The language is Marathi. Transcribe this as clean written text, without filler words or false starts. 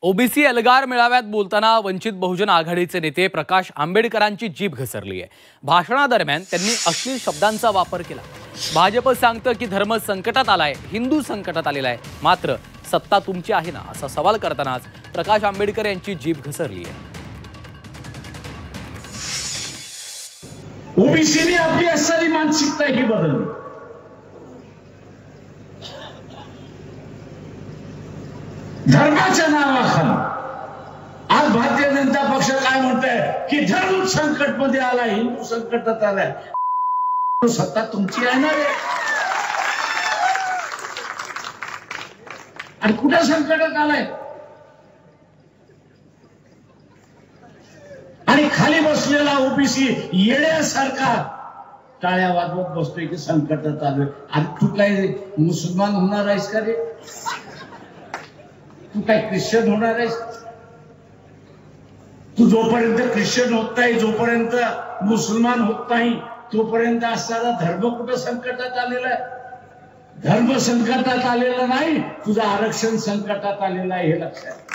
ओबीसी एल्गार मेळाव्यात बोलताना वंचित बहुजन आघाडीचे नेते प्रकाश आंबेडकरांची जीभ घसरली आहे। भाषणादरम्यान त्यांनी अश्लील शब्दांचा वापर केला। भाजप सांगतं की धर्म संकटात आलाय, हिंदू संकटात आलेला आहे, मात्र सत्ता तुमची आहे ना असा सवाल करतानाच प्रकाश आंबेडकर यांची जीभ घसरली आहे। ओबीसीने आपली असणारी मानसिकता ही बदलली। धर्माच्या नावाखाली आज भारतीय जनता पक्ष काय म्हणतंय की धर्म संकट मध्ये आला, हिंदू संकटात आलाय। सत्ता तुमची आहे ना रे, आणि कुठे संकटात आलाय? आणि खाली बसलेला ओबीसी येड्यासारखा टाळ्या वाजवत बसतोय की संकटात आलोय। आणि तू काय मुसलमान होणार आहेस का रे? तू काय ख्रिश्चन होणार आहेस? तू जोपर्यंत ख्रिश्चन होत नाही, जोपर्यंत मुसलमान होत नाही, तोपर्यंत असणारा धर्म कुठं संकटात आलेला आहे? धर्म संकटात आलेला नाही, तुझं आरक्षण संकटात आलेलं आहे हे लक्षात.